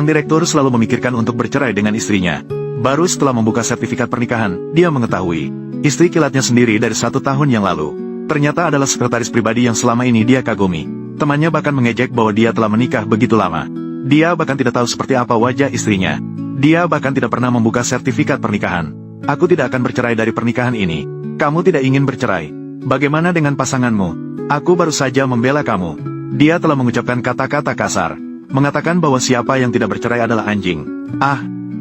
direktur selalu memikirkan untuk bercerai dengan istrinya. Baru setelah membuka sertifikat pernikahan, dia mengetahui istri kilatnya sendiri dari 1 tahun yang lalu ternyata adalah sekretaris pribadi yang selama ini dia kagumi. Temannya bahkan mengejek bahwa dia telah menikah begitu lama. Dia bahkan tidak tahu seperti apa wajah istrinya. Dia bahkan tidak pernah membuka sertifikat pernikahan. Aku tidak akan bercerai dari pernikahan ini. Kamu tidak ingin bercerai. Bagaimana dengan pasanganmu? Aku baru saja membela kamu. Dia telah mengucapkan kata-kata kasar, mengatakan bahwa siapa yang tidak bercerai adalah anjing.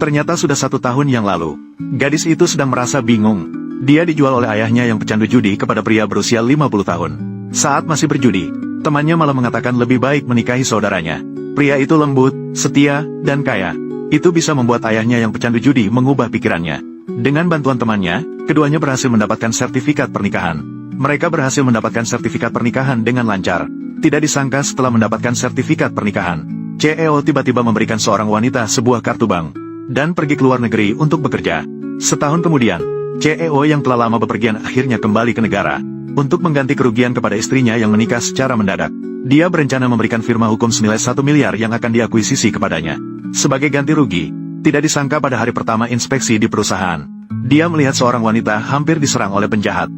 Ternyata sudah 1 tahun yang lalu. Gadis itu sedang merasa bingung. Dia dijual oleh ayahnya yang pecandu judi kepada pria berusia 50 tahun. Saat masih berjudi, temannya malah mengatakan lebih baik menikahi saudaranya. Pria itu lembut, setia, dan kaya. Itu bisa membuat ayahnya yang pecandu judi mengubah pikirannya. Dengan bantuan temannya, keduanya berhasil mendapatkan sertifikat pernikahan. Mereka berhasil mendapatkan sertifikat pernikahan dengan lancar. Tidak disangka setelah mendapatkan sertifikat pernikahan, CEO tiba-tiba memberikan seorang wanita sebuah kartu bank dan pergi ke luar negeri untuk bekerja. Setahun kemudian, CEO yang telah lama bepergian akhirnya kembali ke negara untuk mengganti kerugian kepada istrinya yang menikah secara mendadak. Dia berencana memberikan firma hukum senilai 1 miliar yang akan diakuisisi kepadanya sebagai ganti rugi. Tidak disangka pada hari pertama inspeksi di perusahaan, dia melihat seorang wanita hampir diserang oleh penjahat.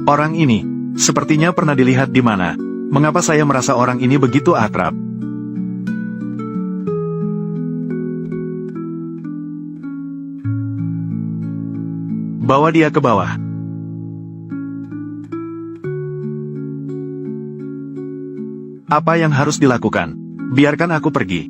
Orang ini sepertinya pernah dilihat di mana. Mengapa saya merasa orang ini begitu akrab? Bawa dia ke bawah. Apa yang harus dilakukan? Biarkan aku pergi.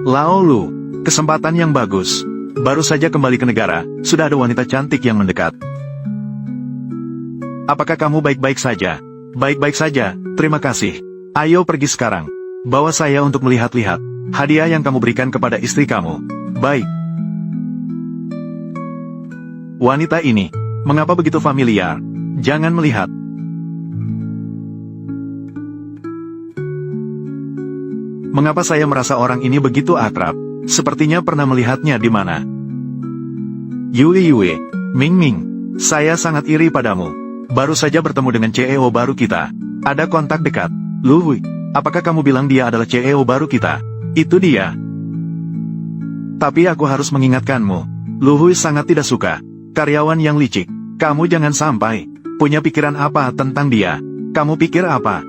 Lao Lu, kesempatan yang bagus. Baru saja kembali ke negara, sudah ada wanita cantik yang mendekat. Apakah kamu baik-baik saja? Baik-baik saja, terima kasih. Ayo pergi sekarang. Bawa saya untuk melihat-lihat hadiah yang kamu berikan kepada istri kamu. Baik. Wanita ini, mengapa begitu familiar? Jangan melihat. Mengapa saya merasa orang ini begitu akrab? Sepertinya pernah melihatnya di mana. Yue, Ming Ming, saya sangat iri padamu. Baru saja bertemu dengan CEO baru kita. Ada kontak dekat. Lu Hui, apakah kamu bilang dia adalah CEO baru kita? Itu dia. Tapi aku harus mengingatkanmu. Lu Hui sangat tidak suka karyawan yang licik. Kamu jangan sampai punya pikiran apa tentang dia. Kamu pikir apa?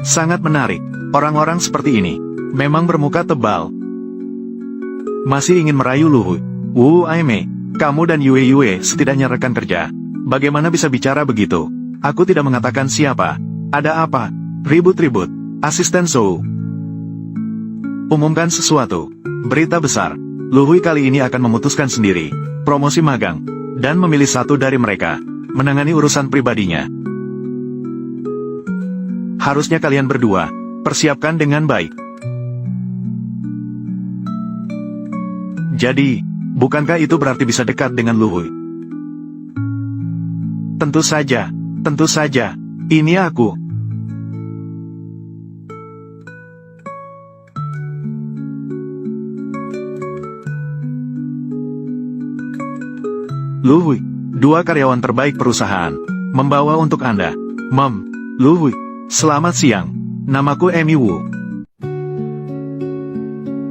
Sangat menarik. Orang-orang seperti ini memang bermuka tebal. Masih ingin merayu Lu Hui? Wu Aime, kamu dan Yue setidaknya rekan kerja. Bagaimana bisa bicara begitu? Aku tidak mengatakan siapa. Ada apa? Ribut-ribut. Asisten Zhou. Umumkan sesuatu. Berita besar. Lu Hui kali ini akan memutuskan sendiri promosi magang dan memilih satu dari mereka menangani urusan pribadinya. Harusnya kalian berdua persiapkan dengan baik. Jadi, bukankah itu berarti bisa dekat dengan Lu Hui? Tentu saja, ini aku. Lu Hui, 2 karyawan terbaik perusahaan, membawa untuk Anda. Lu Hui, selamat siang. Namaku Emi Wu.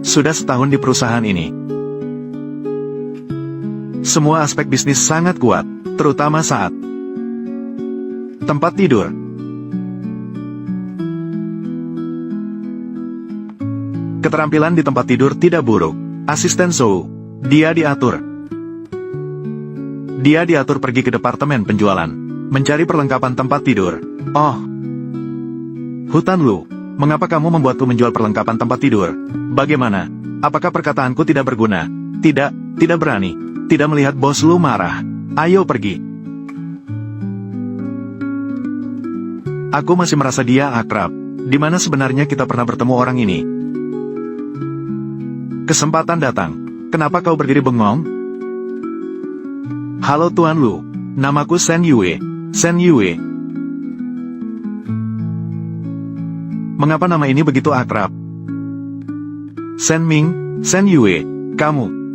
Sudah setahun di perusahaan ini. Semua aspek bisnis sangat kuat, terutama saat tempat tidur. Keterampilan di tempat tidur tidak buruk. Asisten Zhou, dia diatur pergi ke departemen penjualan, mencari perlengkapan tempat tidur. Oh, Hutan Lu, mengapa kamu membuatku menjual perlengkapan tempat tidur? Bagaimana? Apakah perkataanku tidak berguna? Tidak berani. Tidak melihat bos Lu marah. Ayo pergi. Aku masih merasa dia akrab. Di mana sebenarnya kita pernah bertemu orang ini? Kesempatan datang. Kenapa kau berdiri bengong? Halo Tuan Lu, namaku Sen Yue. Mengapa nama ini begitu akrab? Sen Ming, Sen Yue, kamu.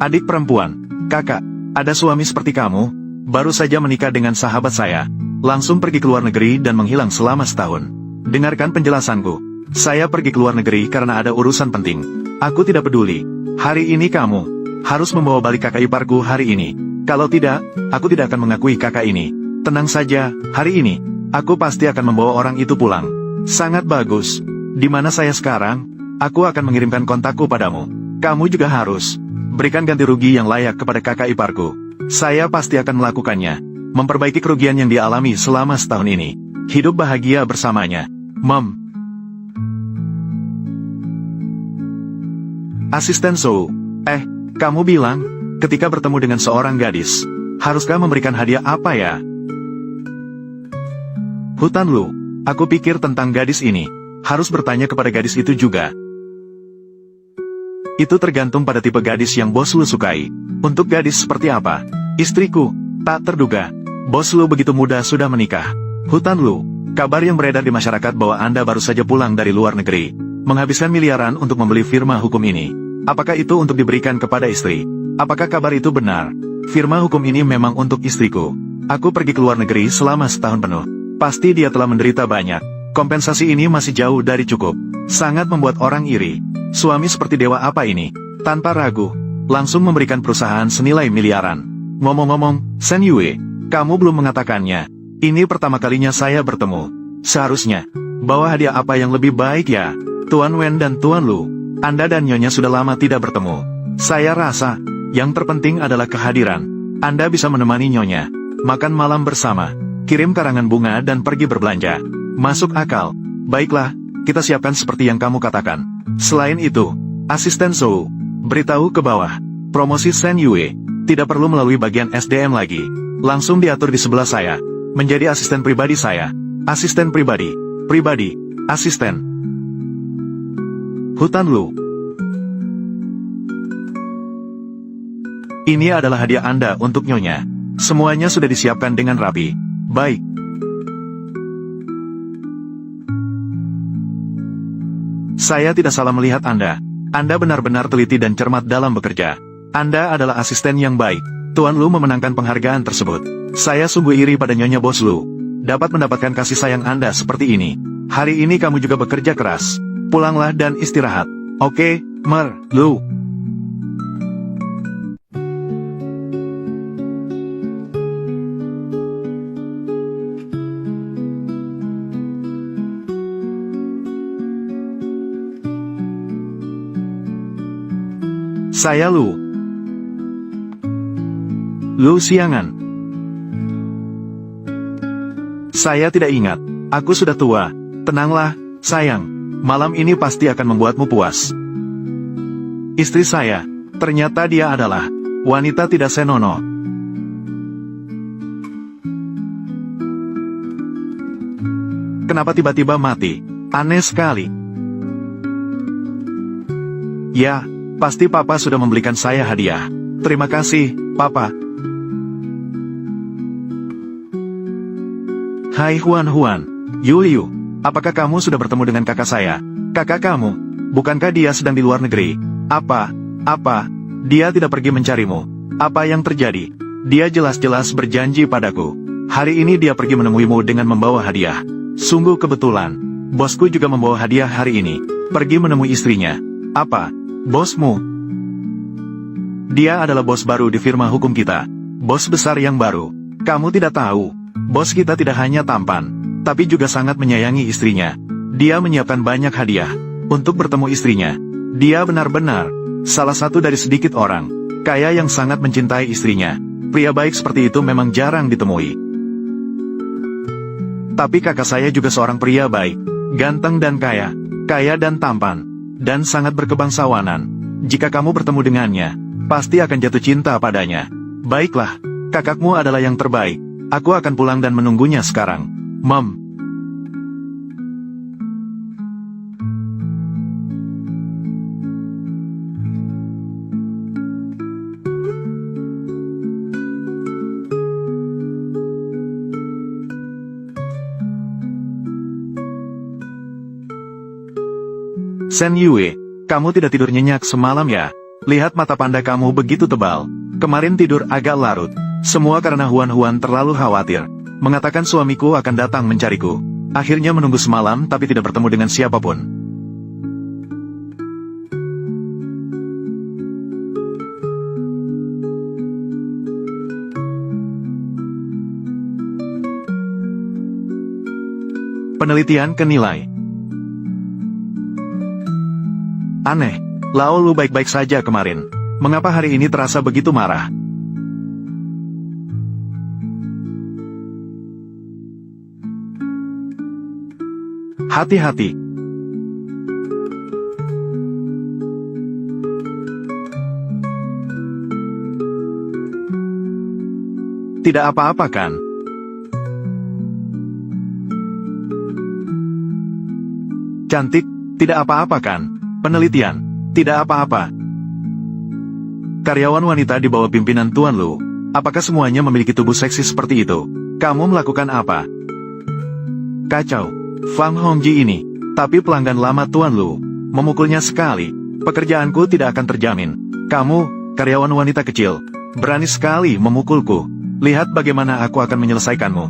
Adik perempuan, kakak, ada suami seperti kamu, baru saja menikah dengan sahabat saya, langsung pergi ke luar negeri dan menghilang selama setahun. Dengarkan penjelasanku, saya pergi ke luar negeri karena ada urusan penting. Aku tidak peduli, hari ini kamu harus membawa balik kakak iparku hari ini. Kalau tidak, aku tidak akan mengakui kakak ini. Tenang saja, hari ini, aku pasti akan membawa orang itu pulang. Sangat bagus, di mana saya sekarang, aku akan mengirimkan kontakku padamu. Kamu juga harus berikan ganti rugi yang layak kepada kakak iparku. Saya pasti akan melakukannya, memperbaiki kerugian yang dialami selama setahun ini. Hidup bahagia bersamanya. Mom. Asisten Sou. Kamu bilang, ketika bertemu dengan seorang gadis, haruskah memberikan hadiah apa ya? Hutan Lu, aku pikir tentang gadis ini, harus bertanya kepada gadis itu juga. Itu tergantung pada tipe gadis yang bos Lu sukai. Untuk gadis seperti apa? Istriku, tak terduga. Bos Lu begitu muda sudah menikah. Hutan Lu, kabar yang beredar di masyarakat bahwa Anda baru saja pulang dari luar negeri, menghabiskan miliaran untuk membeli firma hukum ini. Apakah itu untuk diberikan kepada istri? Apakah kabar itu benar? Firma hukum ini memang untuk istriku. Aku pergi ke luar negeri selama setahun penuh. Pasti dia telah menderita banyak. Kompensasi ini masih jauh dari cukup. Sangat membuat orang iri. Suami seperti dewa apa ini? Tanpa ragu, langsung memberikan perusahaan senilai miliaran. Ngomong-ngomong, Sen Yue, kamu belum mengatakannya. Ini pertama kalinya saya bertemu. Seharusnya, bawa hadiah apa yang lebih baik ya? Tuan Wen dan Tuan Lu, Anda dan Nyonya sudah lama tidak bertemu. Saya rasa, yang terpenting adalah kehadiran. Anda bisa menemani Nyonya makan malam bersama, kirim karangan bunga dan pergi berbelanja. Masuk akal. Baiklah, kita siapkan seperti yang kamu katakan. Selain itu, Asisten Sou, beritahu ke bawah, promosi Sen Yue tidak perlu melalui bagian SDM lagi. Langsung diatur di sebelah saya, menjadi asisten pribadi saya. Asisten pribadi, asisten. Hutan Lu. Ini adalah hadiah Anda untuk Nyonya. Semuanya sudah disiapkan dengan rapi. Baik. Saya tidak salah melihat Anda. Anda benar-benar teliti dan cermat dalam bekerja. Anda adalah asisten yang baik. Tuan Lu memenangkan penghargaan tersebut. Saya sungguh iri pada Nyonya Bos Lu. Dapat mendapatkan kasih sayang Anda seperti ini. Hari ini kamu juga bekerja keras. Pulanglah dan istirahat. Oke, Mer, Lu. Saya Lu. Lu Siangan. Saya tidak ingat. Aku sudah tua. Tenanglah, sayang. Malam ini pasti akan membuatmu puas. Istri saya, ternyata dia adalah wanita tidak senonoh. Kenapa tiba-tiba mati? Aneh sekali. Ya, pasti Papa sudah membelikan saya hadiah. Terima kasih, Papa. Hai Huan, Yuliu, apakah kamu sudah bertemu dengan kakak saya? Kakak kamu, bukankah dia sedang di luar negeri? Apa? Dia tidak pergi mencarimu. Apa yang terjadi? Dia jelas-jelas berjanji padaku. Hari ini dia pergi menemuimu dengan membawa hadiah. Sungguh kebetulan, bosku juga membawa hadiah hari ini. Pergi menemui istrinya. Apa? Bosmu? Dia adalah bos baru di firma hukum kita. Bos besar yang baru. Kamu tidak tahu. Bos kita tidak hanya tampan, tapi juga sangat menyayangi istrinya. Dia menyiapkan banyak hadiah untuk bertemu istrinya. Dia benar-benar salah satu dari sedikit orang kaya yang sangat mencintai istrinya. Pria baik seperti itu memang jarang ditemui. Tapi kakak saya juga seorang pria baik, ganteng dan kaya dan tampan, dan sangat berkebangsawanan. Jika kamu bertemu dengannya, pasti akan jatuh cinta padanya. Baiklah, kakakmu adalah yang terbaik. Aku akan pulang dan menunggunya sekarang. Mom. Shen Yue, kamu tidak tidur nyenyak semalam ya? Lihat mata panda kamu begitu tebal. Kemarin tidur agak larut. Semua karena Huan terlalu khawatir. Mengatakan suamiku akan datang mencariku. Akhirnya menunggu semalam tapi tidak bertemu dengan siapapun. Penelitian kenilai. Aneh, Lao Lu baik-baik saja kemarin. Mengapa hari ini terasa begitu marah? Hati-hati. Tidak apa-apa kan? Cantik, tidak apa-apa kan? Penelitian, tidak apa-apa. Karyawan wanita di bawah pimpinan Tuan Lu, apakah semuanya memiliki tubuh seksi seperti itu? Kamu melakukan apa? Kacau, Fang Hongji ini, tapi pelanggan lama Tuan Lu, memukulnya sekali. Pekerjaanku tidak akan terjamin. Kamu, karyawan wanita kecil, berani sekali memukulku. Lihat bagaimana aku akan menyelesaikanmu.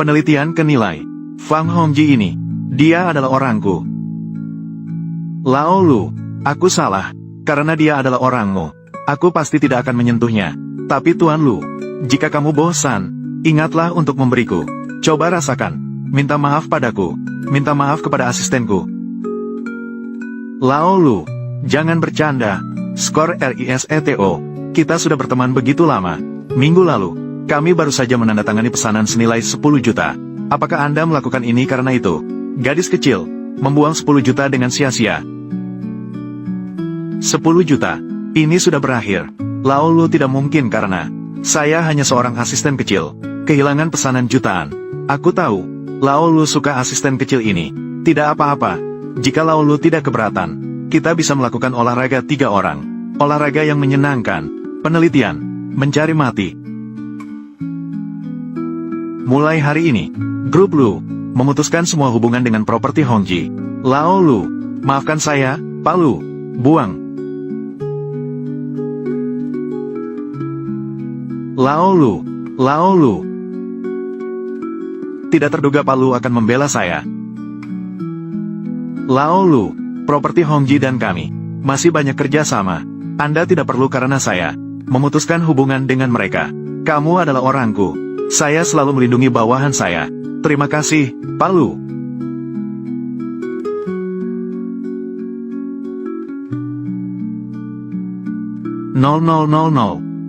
Penelitian kenilai. Fang Hongji ini, dia adalah orangku. Lao Lu, aku salah. Karena dia adalah orangmu. Aku pasti tidak akan menyentuhnya. Tapi Tuan Lu, jika kamu bosan, ingatlah untuk memberiku. Coba rasakan. Minta maaf padaku. Minta maaf kepada asistenku. Lao Lu, jangan bercanda. Skor RISETO. Kita sudah berteman begitu lama. Minggu lalu, kami baru saja menandatangani pesanan senilai 10 juta. Apakah Anda melakukan ini karena itu? Gadis kecil, membuang 10 juta dengan sia-sia. 10 juta. Ini sudah berakhir. Lao Lu tidak mungkin karena saya hanya seorang asisten kecil. Kehilangan pesanan jutaan. Aku tahu, Lao Lu suka asisten kecil ini. Tidak apa-apa. Jika Lao Lu tidak keberatan, kita bisa melakukan olahraga 3 orang. Olahraga yang menyenangkan. Penelitian. Mencari mati. Mulai hari ini, Grup Lu memutuskan semua hubungan dengan properti Hongji. Lao Lu, maafkan saya, Pak Lu. Buang. Lao Lu, Lao Lu. Tidak terduga Pak Lu akan membela saya. Lao Lu, properti Hongji dan kami masih banyak kerja sama. Anda tidak perlu karena saya memutuskan hubungan dengan mereka. Kamu adalah orangku. Saya selalu melindungi bawahan saya. Terima kasih, Pak Lu.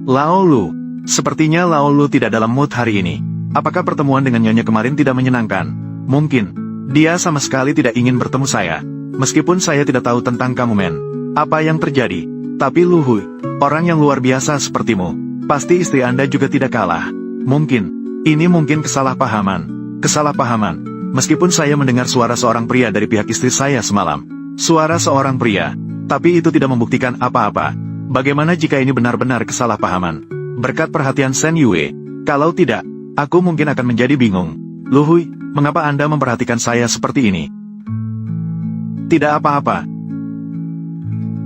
Lao Lu. Sepertinya Lao Lu tidak dalam mood hari ini. Apakah pertemuan dengan Nyonya kemarin tidak menyenangkan? Mungkin. Dia sama sekali tidak ingin bertemu saya. Meskipun saya tidak tahu tentang kamu, men. Apa yang terjadi? Tapi Lu Hui, orang yang luar biasa sepertimu. Pasti istri Anda juga tidak kalah. Mungkin. Ini mungkin kesalahpahaman. Kesalahpahaman. Meskipun saya mendengar suara seorang pria dari pihak istri saya semalam. Suara seorang pria. Tapi itu tidak membuktikan apa-apa. Bagaimana jika ini benar-benar kesalahpahaman? Berkat perhatian Shen Yue, kalau tidak, aku mungkin akan menjadi bingung. Lu Hui, mengapa Anda memperhatikan saya seperti ini? Tidak apa-apa.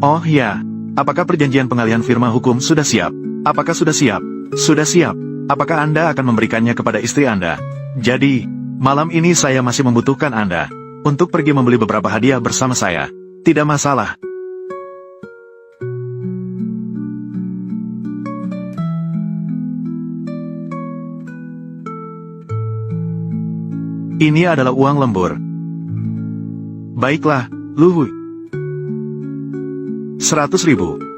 Oh ya, apakah perjanjian pengalihan firma hukum sudah siap? Apakah sudah siap? Sudah siap. Apakah Anda akan memberikannya kepada istri Anda? Jadi, malam ini saya masih membutuhkan Anda untuk pergi membeli beberapa hadiah bersama saya. Tidak masalah. Ini adalah uang lembur. Baiklah, Lu Hui. 100.000.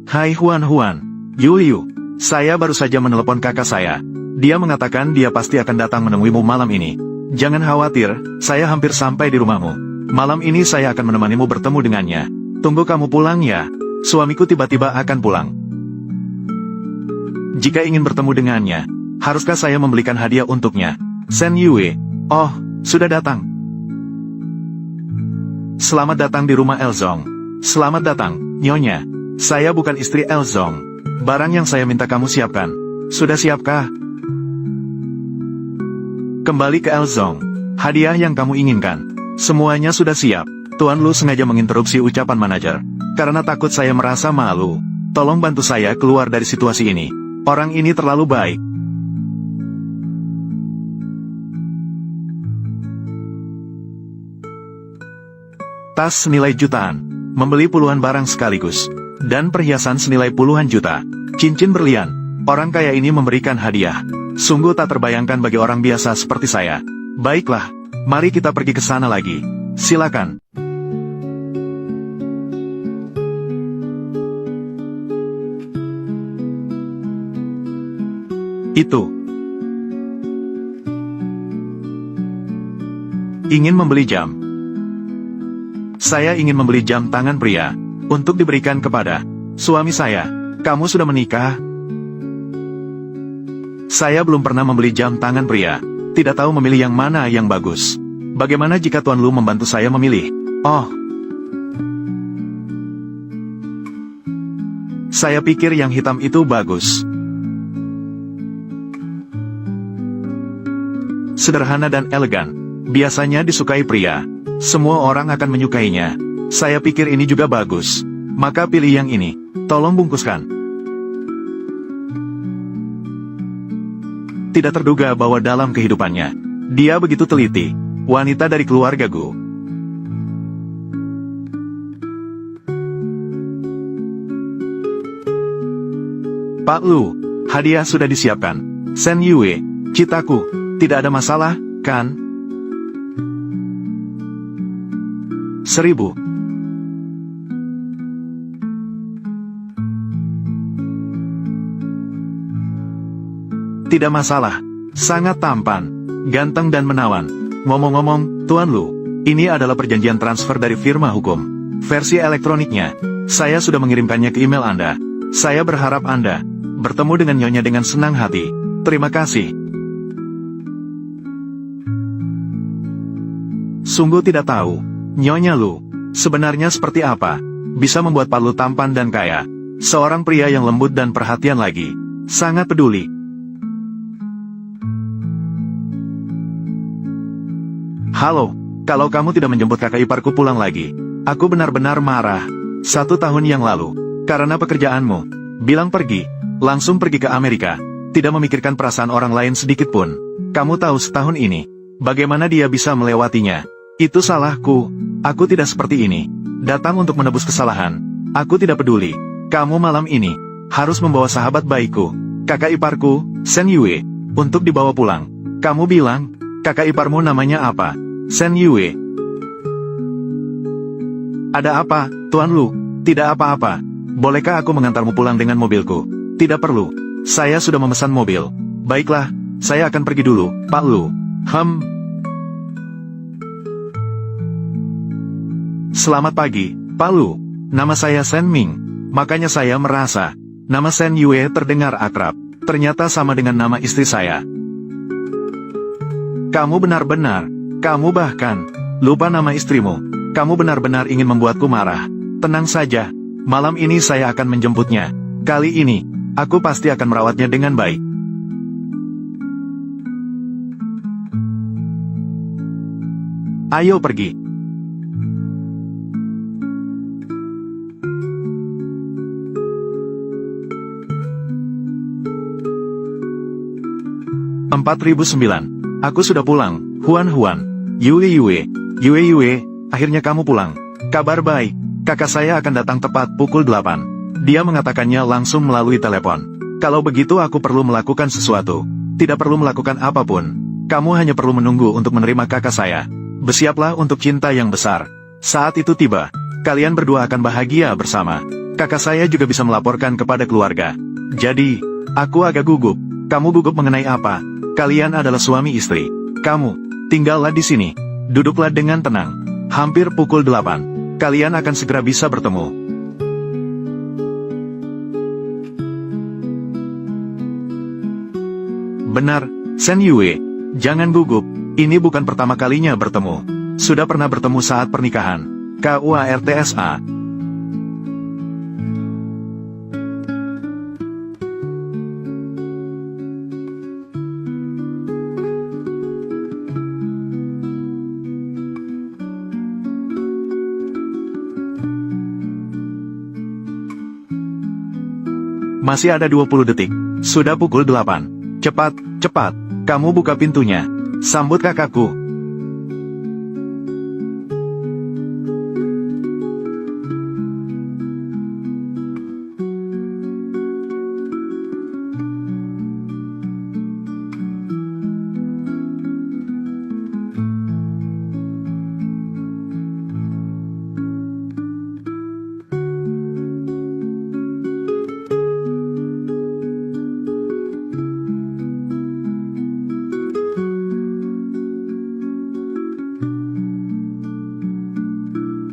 Hai Huan, Yu, saya baru saja menelepon kakak saya. Dia mengatakan dia pasti akan datang menemuimu malam ini. Jangan khawatir, saya hampir sampai di rumahmu. Malam ini saya akan menemanimu bertemu dengannya. Tunggu kamu pulang ya. Suamiku tiba-tiba akan pulang. Jika ingin bertemu dengannya, Haruskah saya membelikan hadiah untuknya? Sen Yue. Oh, sudah datang. Selamat datang di rumah Elzong. Selamat datang, Nyonya. Saya bukan istri Elzong. Barang yang saya minta kamu siapkan. Sudah siapkah? Kembali ke Elzong. Hadiah yang kamu inginkan. Semuanya sudah siap. Tuan Lu sengaja menginterupsi ucapan manajer. Karena takut saya merasa malu. Tolong bantu saya keluar dari situasi ini. Orang ini terlalu baik. Tas senilai jutaan. Membeli puluhan barang sekaligus. Dan perhiasan senilai puluhan juta. Cincin berlian. Orang kaya ini memberikan hadiah. Sungguh tak terbayangkan bagi orang biasa seperti saya. Baiklah, mari kita pergi ke sana lagi. Silakan. Itu. Ingin membeli jam. Saya ingin membeli jam tangan pria. Untuk diberikan kepada suami saya. Kamu sudah menikah? Saya belum pernah membeli jam tangan pria. Tidak tahu memilih yang mana yang bagus. Bagaimana jika Tuan Lu membantu saya memilih? Oh. Saya pikir yang hitam itu bagus. Sederhana dan elegan. Biasanya disukai pria. Semua orang akan menyukainya. Saya pikir ini juga bagus. Maka pilih yang ini. Tolong bungkuskan. Tidak terduga bahwa dalam kehidupannya, dia begitu teliti. Wanita dari keluarga Gu. Pak Lu, hadiah sudah disiapkan. Sen Yue, citaku, tidak ada masalah, kan? 1000. Tidak masalah. Sangat tampan, ganteng dan menawan. Ngomong-ngomong, Tuan Lu, ini adalah perjanjian transfer dari firma hukum. Versi elektroniknya, saya sudah mengirimkannya ke email Anda. Saya berharap Anda bertemu dengan Nyonya dengan senang hati. Terima kasih. Sungguh tidak tahu, Nyonya Lu, sebenarnya seperti apa, bisa membuat Pak Lu tampan dan kaya. Seorang pria yang lembut dan perhatian lagi. Sangat peduli. Halo, kalau kamu tidak menjemput kakak iparku pulang lagi, aku benar-benar marah. 1 tahun yang lalu, karena pekerjaanmu, bilang pergi, langsung pergi ke Amerika, tidak memikirkan perasaan orang lain sedikit pun. Kamu tahu setahun ini, bagaimana dia bisa melewatinya? Itu salahku, aku tidak seperti ini. Datang untuk menebus kesalahan, aku tidak peduli. Kamu malam ini, harus membawa sahabat baikku, kakak iparku, Sen Yue, untuk dibawa pulang. Kamu bilang, kakak iparmu namanya apa? Sen Yue. Ada apa, Tuan Lu? Tidak apa-apa. Bolehkah aku mengantarmu pulang dengan mobilku? Tidak perlu. Saya sudah memesan mobil. Baiklah, saya akan pergi dulu, Pak Lu. Selamat pagi, Pak Lu. Nama saya Sen Ming. Makanya saya merasa, nama Sen Yue terdengar akrab. Ternyata sama dengan nama istri saya. Kamu benar-benar, kamu bahkan lupa nama istrimu. Kamu benar-benar ingin membuatku marah. Tenang saja, malam ini saya akan menjemputnya. Kali ini, aku pasti akan merawatnya dengan baik. Ayo pergi. (4009) Aku sudah pulang, Huan. Yue, akhirnya kamu pulang. Kabar baik, kakak saya akan datang tepat pukul 8. Dia mengatakannya langsung melalui telepon. Kalau begitu aku perlu melakukan sesuatu. Tidak perlu melakukan apapun. Kamu hanya perlu menunggu untuk menerima kakak saya. Bersiaplah untuk cinta yang besar. Saat itu tiba, kalian berdua akan bahagia bersama. Kakak saya juga bisa melaporkan kepada keluarga. Jadi, aku agak gugup. Kamu gugup mengenai apa? Kalian adalah suami istri. Kamu, tinggallah di sini. Duduklah dengan tenang. Hampir pukul 8. Kalian akan segera bisa bertemu. Benar, Shen Yue. Jangan gugup, ini bukan pertama kalinya bertemu. Sudah pernah bertemu saat pernikahan. KUARTSA. Masih ada 20 detik. Sudah pukul 8. Cepat, cepat. Kamu buka pintunya. Sambut kakakku.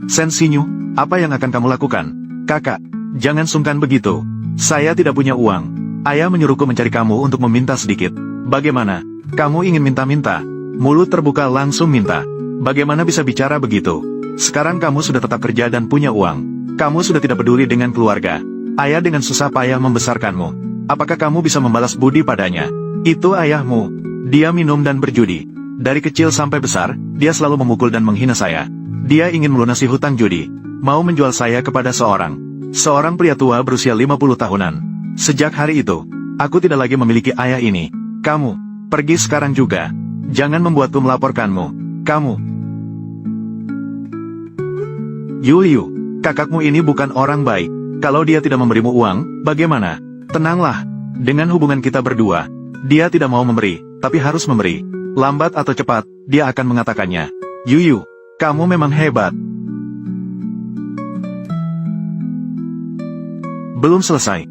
Shen Xinyu, apa yang akan kamu lakukan? Kakak, jangan sungkan begitu. Saya tidak punya uang. Ayah menyuruhku mencari kamu untuk meminta sedikit. Bagaimana? Kamu ingin minta-minta? Mulut terbuka langsung minta. Bagaimana bisa bicara begitu? Sekarang kamu sudah tetap kerja dan punya uang. Kamu sudah tidak peduli dengan keluarga. Ayah dengan susah payah membesarkanmu. Apakah kamu bisa membalas budi padanya? Itu ayahmu. Dia minum dan berjudi. Dari kecil sampai besar, dia selalu memukul dan menghina saya. Dia ingin melunasi hutang judi, mau menjual saya kepada seorang pria tua berusia 50 tahunan. Sejak hari itu, aku tidak lagi memiliki ayah ini. Kamu, pergi sekarang juga. Jangan membuatku melaporkanmu. Kamu. Yu, kakakmu ini bukan orang baik. Kalau dia tidak memberimu uang, bagaimana? Tenanglah. Dengan hubungan kita berdua, dia tidak mau memberi, tapi harus memberi. Lambat atau cepat, dia akan mengatakannya. Yu. Kamu memang hebat. Belum selesai.